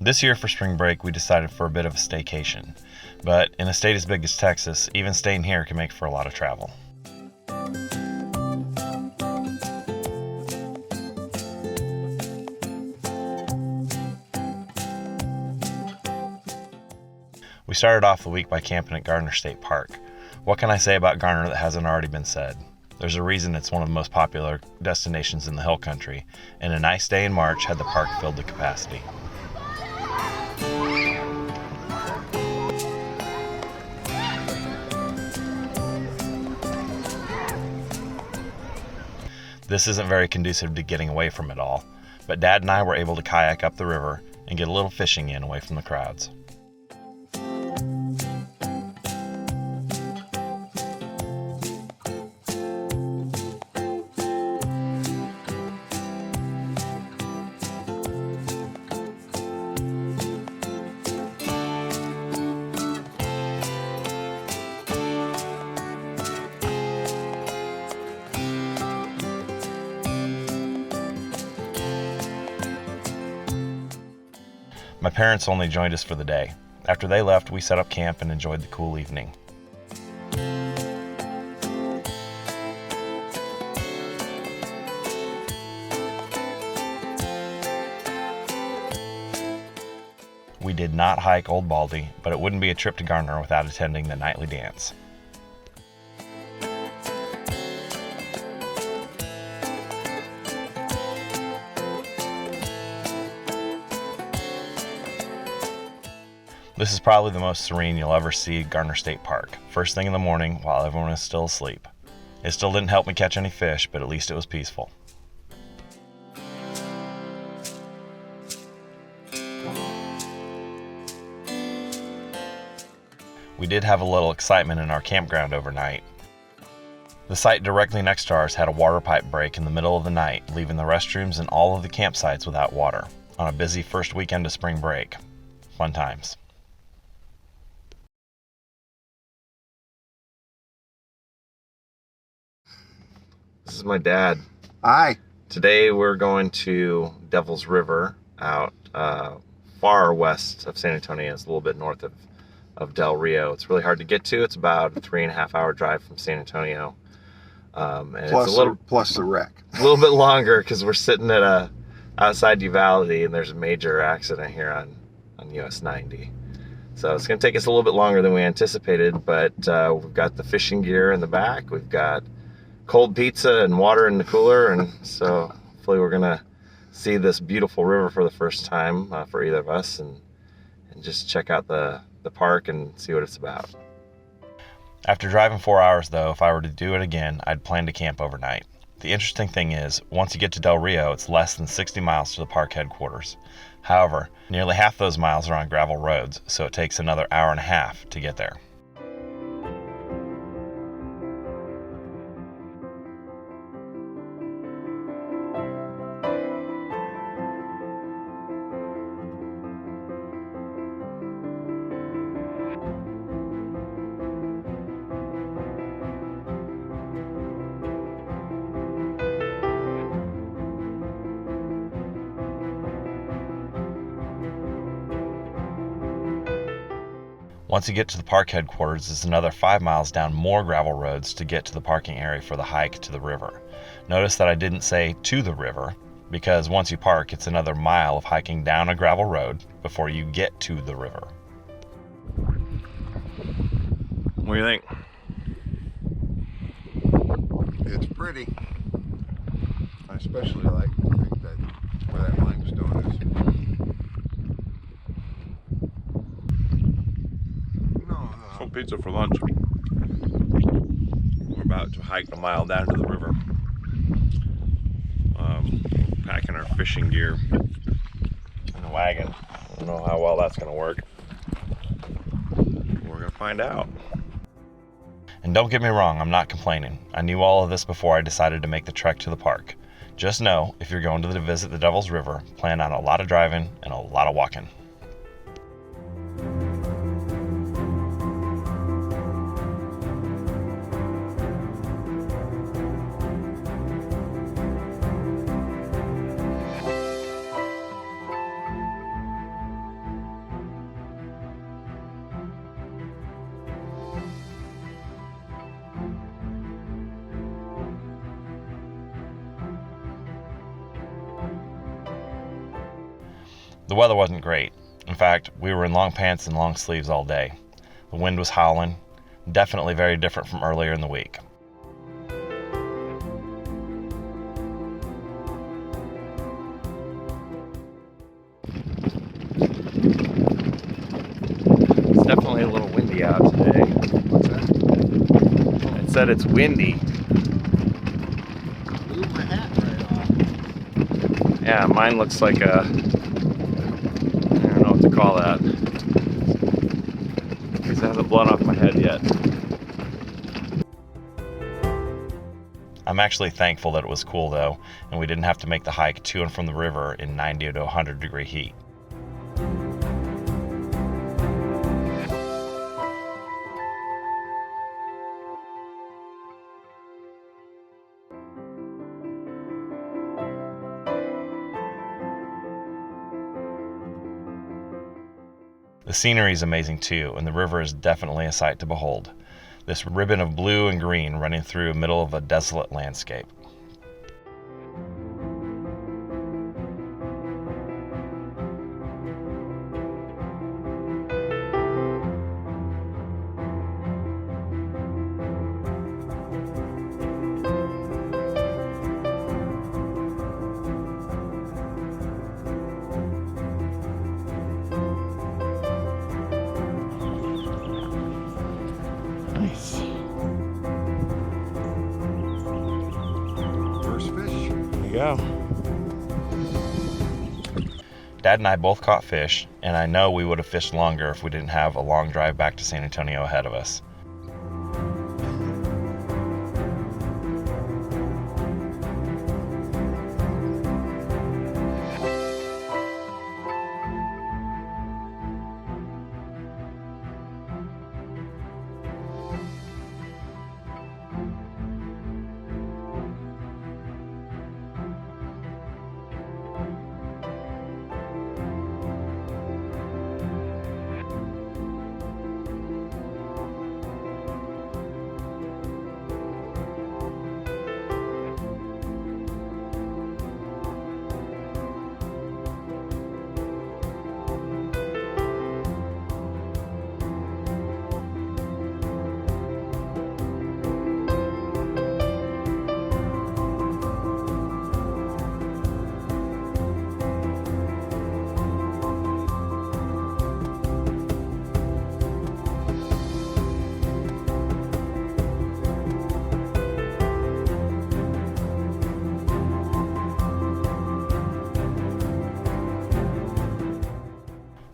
This year for spring break, we decided for a bit of a staycation. But in a state as big as Texas, even staying here can make for a lot of travel. We started off the week by camping at Garner State Park. What can I say about Garner that hasn't already been said? There's a reason it's one of the most popular destinations in the hill country, and a nice day in March had the park filled to capacity. This isn't very conducive to getting away from it all, but Dad and I were able to kayak up the river and get a little fishing in away from the crowds. My parents only joined us for the day. After they left, we set up camp and enjoyed the cool evening. We did not hike Old Baldy, but it wouldn't be a trip to Garner without attending the nightly dance. This is probably the most serene you'll ever see at Garner State Park, first thing in the morning while everyone is still asleep. It still didn't help me catch any fish, but at least it was peaceful. We did have a little excitement in our campground overnight. The site directly next to ours had a water pipe break in the middle of the night, leaving the restrooms and all of the campsites without water on a busy first weekend of spring break. Fun times. This is my dad. Hi. Today we're going to Devil's River out far west of San Antonio. It's a little bit north of Del Rio. It's really hard to get to. It's about a 3.5 hour drive from San Antonio. And Plus, it's a little plus the wreck. a little bit longer because we're sitting at outside Uvalde and there's a major accident here on US 90. So it's going to take us a little bit longer than we anticipated, but we've got the fishing gear in the back. We've got cold pizza and water in the cooler, and so hopefully we're gonna see this beautiful river for the first time for either of us, and just check out the park and see what it's about. After driving 4 hours though, if I were to do it again, I'd plan to camp overnight. The interesting thing is, once you get to Del Rio, it's less than 60 miles to the park headquarters. However, nearly half those miles are on gravel roads, so it takes another hour and a half to get there. Once you get to the park headquarters, it's another 5 miles down more gravel roads to get to the parking area for the hike to the river. Notice that I didn't say to the river, because once you park, it's another mile of hiking down a gravel road before you get to the river. What do you think? It's pretty. I especially like that where that limestone is. Some pizza for lunch. We're about to hike a mile down to the river. Packing our fishing gear in the wagon. I don't know how well that's going to work. We're going to find out. And don't get me wrong, I'm not complaining. I knew all of this before I decided to make the trek to the park. Just know, if you're going to visit the Devil's River, plan on a lot of driving and a lot of walking. The weather wasn't great. In fact, we were in long pants and long sleeves all day. The wind was howling, definitely very different from earlier in the week. It's definitely a little windy out today. What's that? It said it's windy. Blew my hat right off. Yeah, mine looks like a, I don't know what to call that. At least it hasn't blown off my head yet. I'm actually thankful that it was cool though, and we didn't have to make the hike to and from the river in 90 to 100 degree heat. The scenery is amazing too, and the river is definitely a sight to behold. This ribbon of blue and green running through the middle of a desolate landscape. Nice. First fish. There you go. Dad and I both caught fish, and I know we would have fished longer if we didn't have a long drive back to San Antonio ahead of us.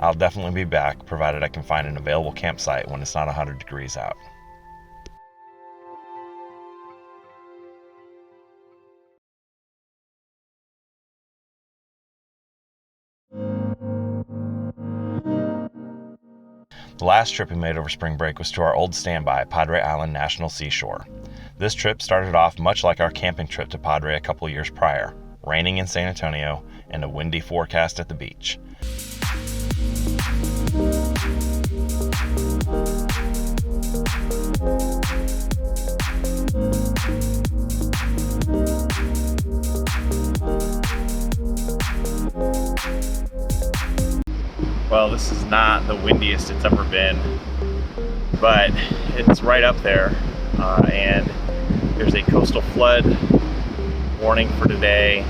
I'll definitely be back, provided I can find an available campsite when it's not 100 degrees out. The last trip we made over spring break was to our old standby, Padre Island National Seashore. This trip started off much like our camping trip to Padre a couple years prior, raining in San Antonio and a windy forecast at the beach. Well, this is not the windiest it's ever been, but it's right up there, and there's a coastal flood warning for today.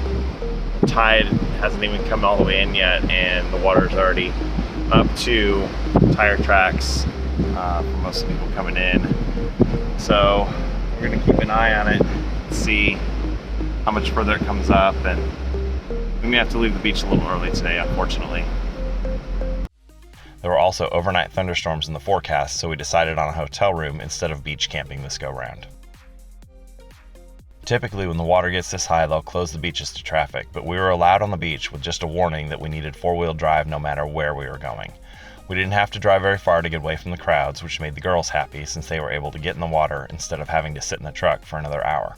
The tide hasn't even come all the way in yet, and the water's already up to tire tracks for most people coming in. So we're gonna keep an eye on it, see how much further it comes up, and we may have to leave the beach a little early today, unfortunately. There were also overnight thunderstorms in the forecast, so we decided on a hotel room instead of beach camping this go-round. Typically, when the water gets this high, they'll close the beaches to traffic, but we were allowed on the beach with just a warning that we needed four-wheel drive no matter where we were going. We didn't have to drive very far to get away from the crowds, which made the girls happy since they were able to get in the water instead of having to sit in the truck for another hour.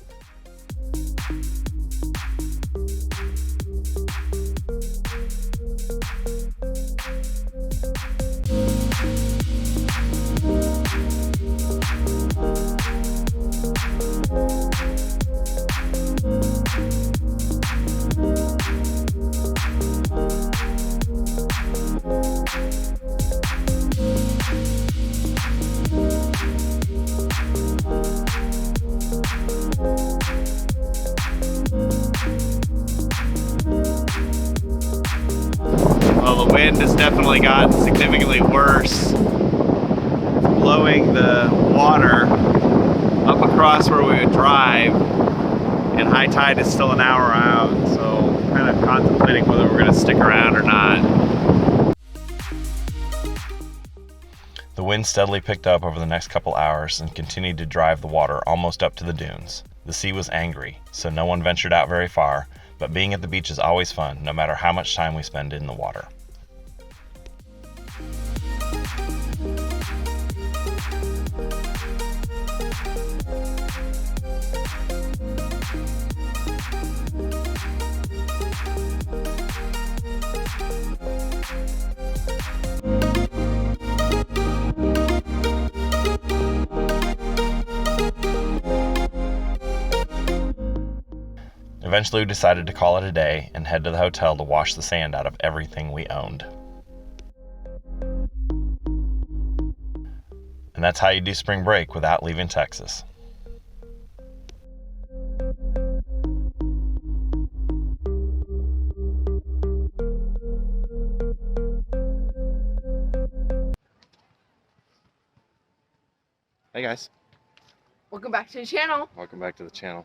the wind has definitely gotten significantly worse. Blowing the water up across where we would drive, and high tide is still an hour out, so kind of contemplating whether we're going to stick around or not. The wind steadily picked up over the next couple hours and continued to drive the water almost up to the dunes. The sea was angry, so no one ventured out very far, but being at the beach is always fun, no matter how much time we spend in the water. Eventually we decided to call it a day and head to the hotel to wash the sand out of everything we owned. And that's how you do spring break without leaving Texas. Hey guys. Welcome back to the channel. Welcome back to the channel.